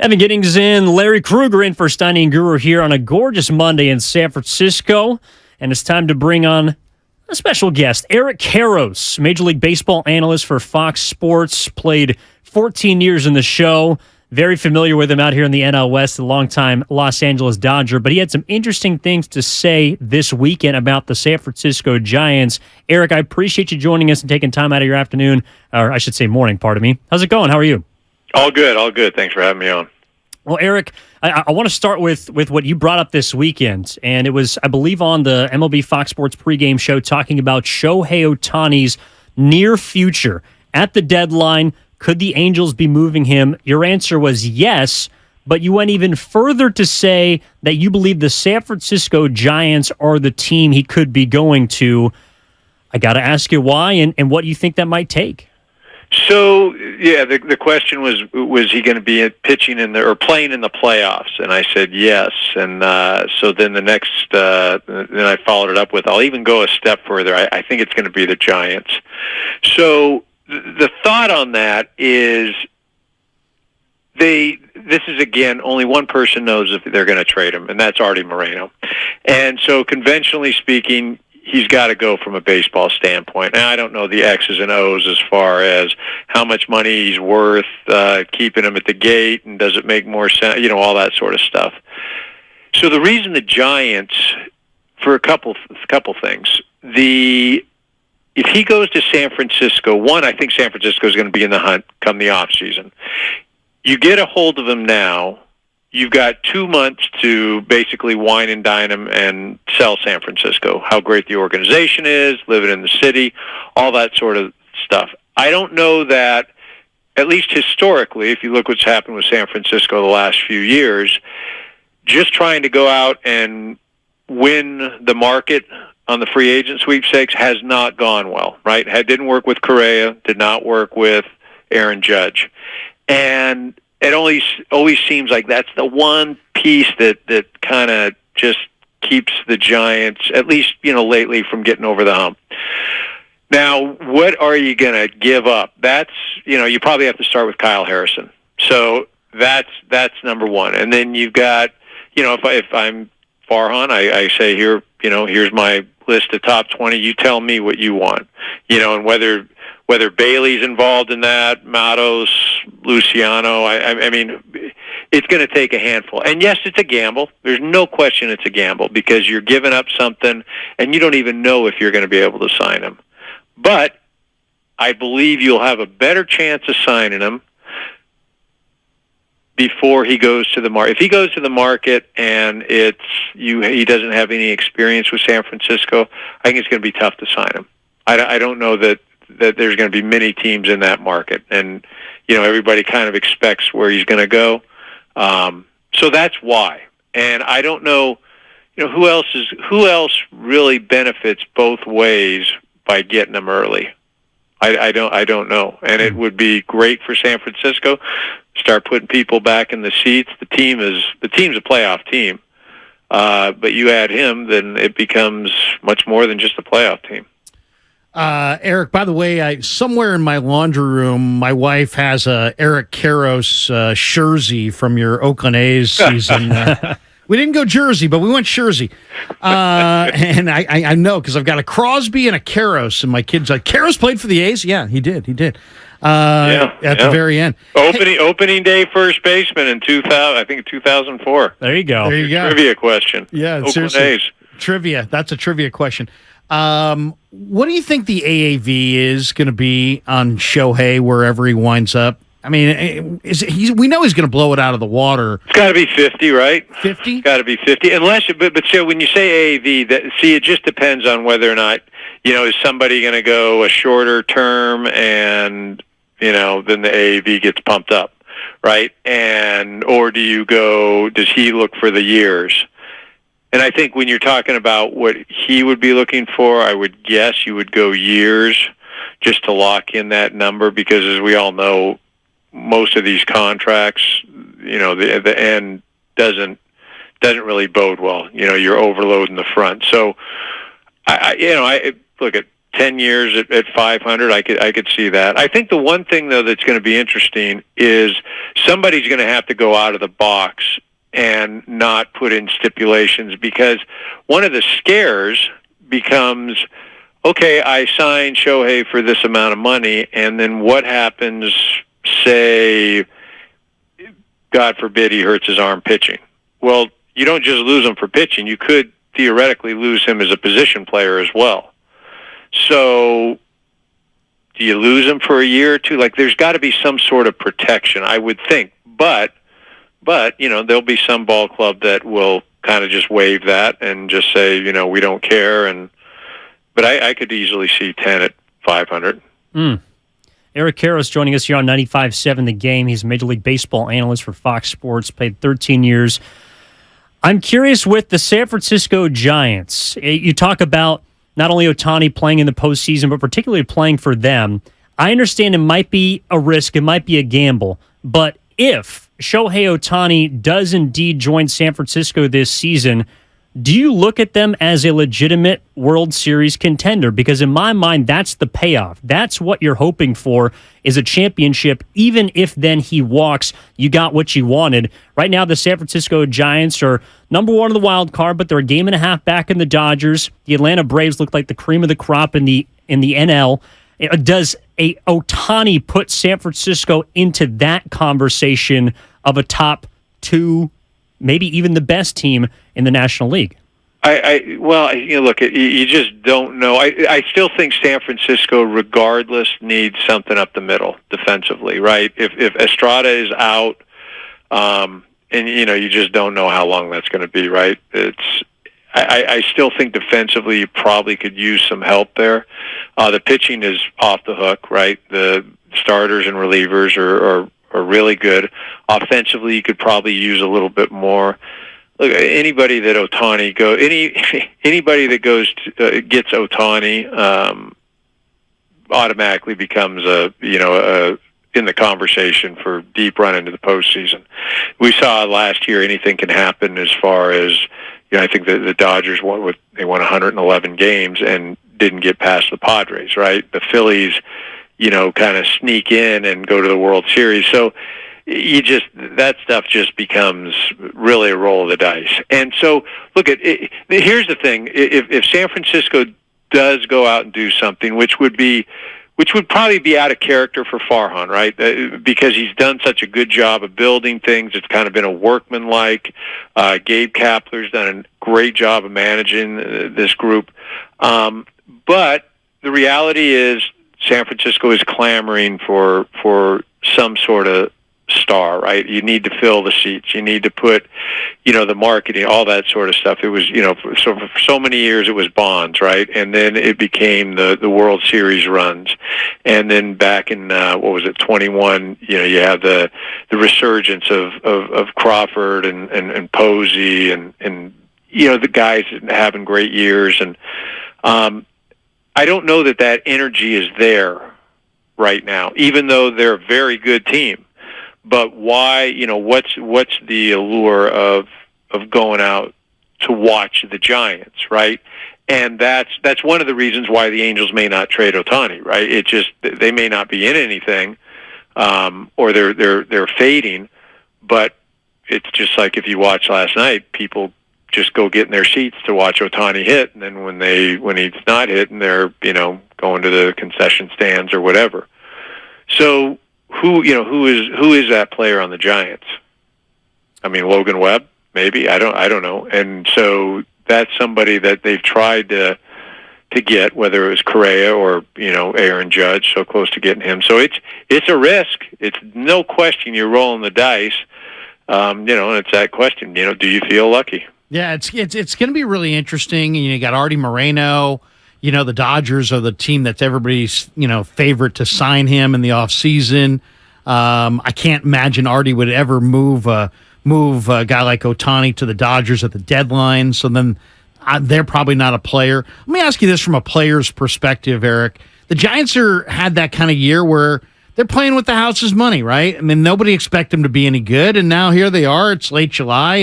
Evan Giddings in, Larry Krueger in for Steiny and Guru here on a gorgeous Monday in San Francisco. And it's time to bring on a special guest, Erik Karros, Major League Baseball analyst for Fox Sports, played 14 years in the show. Very familiar with him out here in the NL West, a longtime Los Angeles Dodger. But he had some interesting things to say this weekend about the San Francisco Giants. Erik, I appreciate you joining us and taking time out of your afternoon, or I should say morning, pardon me. How's it going? How are you? All good, all good. Thanks for having me on. Well, Erik, I want to start with what you brought up this weekend, and it was, I believe, on the MLB Fox Sports pregame show talking about Shohei Ohtani's near future. At the deadline, could the Angels be moving him? Your answer was yes, but you went even further to say that you believe the San Francisco Giants are the team he could be going to. I got to ask you why and what you think that might take. So, yeah, the question was he going to be pitching or playing in the playoffs? And I said yes. And so then then I followed it up with, I'll even go a step further. I think it's going to be the Giants. So the thought on that is this is, again, only one person knows if they're going to trade him, and that's Artie Moreno. And so conventionally speaking, he's got to go from a baseball standpoint. Now, I don't know the X's and O's as far as how much money he's worth, keeping him at the gate, and does it make more sense, all that sort of stuff. So the reason the Giants, for a couple things, if he goes to San Francisco, one, I think San Francisco is going to be in the hunt come the offseason. You get a hold of him now, you've got 2 months to basically wine and dine him and sell San Francisco, how great the organization is, living in the city, all that sort of stuff. I don't know that, at least historically, if you look what's happened with San Francisco the last few years, just trying to go out and win the market on the free agent sweepstakes has not gone well, right? It didn't work with Correa, did not work with Aaron Judge. And it always seems like that's the one piece that kind of just keeps the Giants, at least, lately, from getting over the hump. Now, what are you going to give up? That's, you probably have to start with Kyle Harrison. So that's number one. And then you've got, if I'm Farhan, I say here, here's my list of top 20. You tell me what you want, and whether Bailey's involved in that, Matos, Luciano, I mean, it's going to take a handful. And yes, it's a gamble. There's no question it's a gamble because you're giving up something and you don't even know if you're going to be able to sign him. But I believe you'll have a better chance of signing him before he goes to the market. If he goes to the market and he doesn't have any experience with San Francisco, I think it's going to be tough to sign him. I don't know that there's going to be many teams in that market, and everybody kind of expects where he's going to go. So that's why. And I don't know, who else really benefits both ways by getting them early. I don't know, and it would be great for San Francisco. Start putting people back in the seats. The team's a playoff team, but you add him, then it becomes much more than just a playoff team. Erik, by the way, somewhere in my laundry room, my wife has a Erik Karros jersey from your Oakland A's season. We didn't go jersey, but we went jersey. And I know because I've got a Crosby and a Karros, and my kid's like, Karros played for the A's? Yeah, he did. At the very end. Opening day first baseman in 2004. There you go. Trivia question. Yeah, Oakland seriously. A's. Trivia. That's a trivia question. What do you think the AAV is going to be on Shohei wherever he winds up? I mean, we know he's going to blow it out of the water. It's got to be 50, right? 50? It's got to be 50. But so when you say AAV, it just depends on whether or not, is somebody going to go a shorter term and, then the AAV gets pumped up, right? Or does he look for the years? And I think when you're talking about what he would be looking for, I would guess you would go years just to lock in that number because, as we all know, most of these contracts, the end doesn't really bode well. You're overloading the front. So, I look at 10 years at 500, I could see that. I think the one thing, though, that's going to be interesting is somebody's going to have to go out of the box and not put in stipulations, because one of the scares becomes, okay, I signed Shohei for this amount of money, and then what happens, say, God forbid he hurts his arm pitching? Well, you don't just lose him for pitching. You could theoretically lose him as a position player as well. So do you lose him for a year or two? Like, there's got to be some sort of protection, I would think. But there'll be some ball club that will kind of just waive that and just say, we don't care. But I could easily see 10 at 500. Erik Karros joining us here on 95.7 The Game. He's a Major League Baseball analyst for Fox Sports, played 13 years. I'm curious with the San Francisco Giants. You talk about not only Ohtani playing in the postseason, but particularly playing for them. I understand it might be a risk, it might be a gamble, but if Shohei Ohtani does indeed join San Francisco this season, do you look at them as a legitimate World Series contender? Because in my mind, that's the payoff. That's what you're hoping for, is a championship. Even if then he walks, you got what you wanted. Right now, the San Francisco Giants are number one in the wild card, but they're a game and a half back in the Dodgers. The Atlanta Braves look like the cream of the crop in the NL. Does a Ohtani put San Francisco into that conversation of a top two, maybe even the best team in the National League? Look, you just don't know. I still think San Francisco, regardless, needs something up the middle defensively, right? If Estrada is out, and you just don't know how long that's going to be, right? I still think defensively you probably could use some help there. The pitching is off the hook, right? The starters and relievers are really good. Offensively, you could probably use a little bit more. Look, anybody that Ohtani anybody that gets Ohtani automatically becomes in the conversation for deep run into the postseason. We saw last year anything can happen as far as, I think the Dodgers won 111 games and didn't get past the Padres, right? The Phillies, kind of sneak in and go to the World Series. So that stuff just becomes really a roll of the dice. And so, look, here's the thing: if San Francisco does go out and do something, which would probably be out of character for Farhan, right? Because he's done such a good job of building things. It's kind of been a workmanlike. Gabe Kapler's done a great job of managing this group. But the reality is San Francisco is clamoring for some sort of star, right? You need to fill the seats. You need to put, the marketing, all that sort of stuff. It was, for so many years it was Bonds, right? And then it became the World Series runs. And then back in, 21, you have the resurgence of Crawford and Posey and the guys having great years. And I don't know that energy is there right now, even though they're a very good team. But why? What's the allure of going out to watch the Giants, right? And that's one of the reasons why the Angels may not trade Ohtani, right? It just, they may not be in anything, or they're fading. But it's just like if you watch last night, people just go get in their seats to watch Ohtani hit, and then when he's not hitting, they're going to the concession stands or whatever. So who is that player on the Giants? I mean, Logan Webb, maybe. I don't know. And so that's somebody that they've tried to get, whether it was Correa or Aaron Judge, so close to getting him. So it's a risk. It's no question you're rolling the dice. And it's that question. Do you feel lucky? Yeah, it's going to be really interesting. You got Artie Moreno. The Dodgers are the team that's everybody's favorite to sign him in the offseason. I can't imagine Artie would ever move a guy like Ohtani to the Dodgers at the deadline. So then they're probably not a player. Let me ask you this from a player's perspective, Erik. The Giants had that kind of year where they're playing with the house's money, right? I mean, nobody expected them to be any good, and now here they are. It's late July,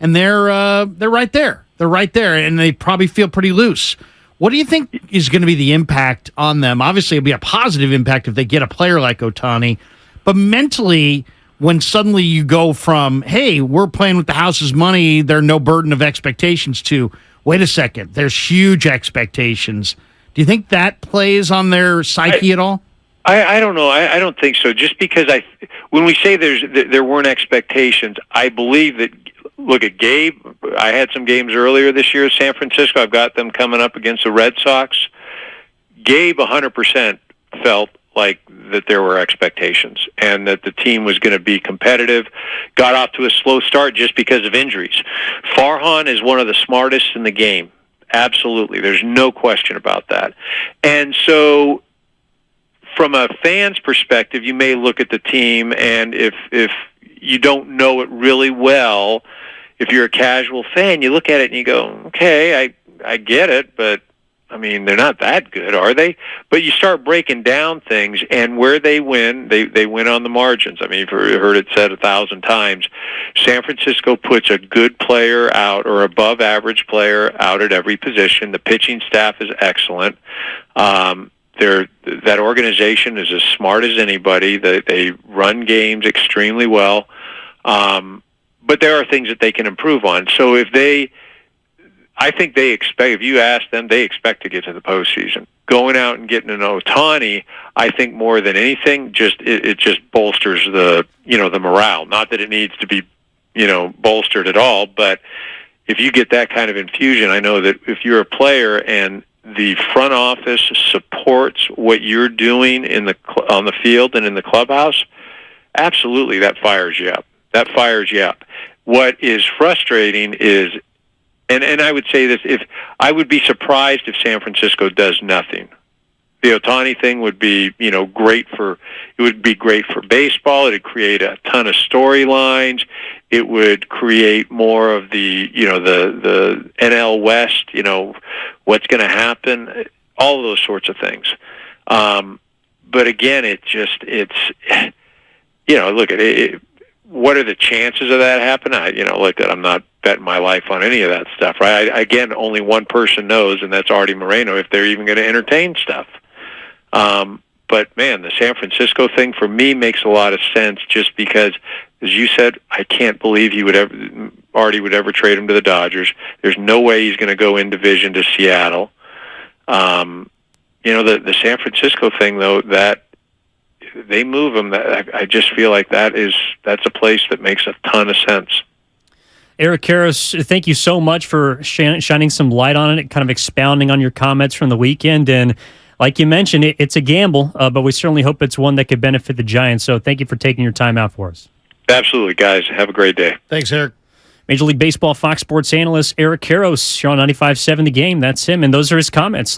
and they're right there. They're right there, and they probably feel pretty loose. What do you think is going to be the impact on them? Obviously, it'll be a positive impact if they get a player like Ohtani, but mentally, when suddenly you go from, hey, we're playing with the house's money, there are no burden of expectations, to, wait a second, there's huge expectations. Do you think that plays on their psyche at all? I don't know. I don't think so. Just because when we say there weren't expectations, I believe that. Look at Gabe. I had some games earlier this year at San Francisco. I've got them coming up against the Red Sox. Gabe 100% felt like that there were expectations and that the team was going to be competitive. Got off to a slow start just because of injuries. Farhan is one of the smartest in the game. Absolutely. There's no question about that. And so from a fan's perspective, you may look at the team, and if you don't know it really well, if you're a casual fan, you look at it and you go, okay, I get it, but I mean, they're not that good, are they? But you start breaking down things, and where they win, they win on the margins. I mean, you've heard it said 1,000 times. San Francisco puts a good player out or above average player out at every position. The pitching staff is excellent. That organization is as smart as anybody. They run games extremely well. But there are things that they can improve on. So I think they expect, if you ask them, they expect to get to the postseason. Going out and getting an Ohtani, I think more than anything, it just bolsters the morale. Not that it needs to be, bolstered at all, but if you get that kind of infusion, I know that if you're a player and the front office supports what you're doing on the field and in the clubhouse, absolutely, that fires you up. What is frustrating is, and I would say this, I would be surprised if San Francisco does nothing. The Ohtani thing would be, great for baseball. It would create a ton of storylines. It would create more of the NL West, what's going to happen, all of those sorts of things. But again, look at it. What are the chances of that happening? I'm not betting my life on any of that stuff, right? Again, only one person knows, and that's Artie Moreno, if they're even going to entertain stuff. But man, the San Francisco thing for me makes a lot of sense, just because, as you said, I can't believe Artie would ever trade him to the Dodgers. There's no way he's going to go in division to Seattle. The San Francisco thing, though, that they move him, I just feel like that's a place that makes a ton of sense. Erik Karros, thank you so much for shining some light on it, kind of expounding on your comments from the weekend. And like you mentioned, it's a gamble, but we certainly hope it's one that could benefit the Giants. So thank you for taking your time out for us. Absolutely, guys. Have a great day. Thanks, Erik. Major League Baseball Fox Sports analyst Erik Karros here on 95.7 The Game. That's him, and those are his comments.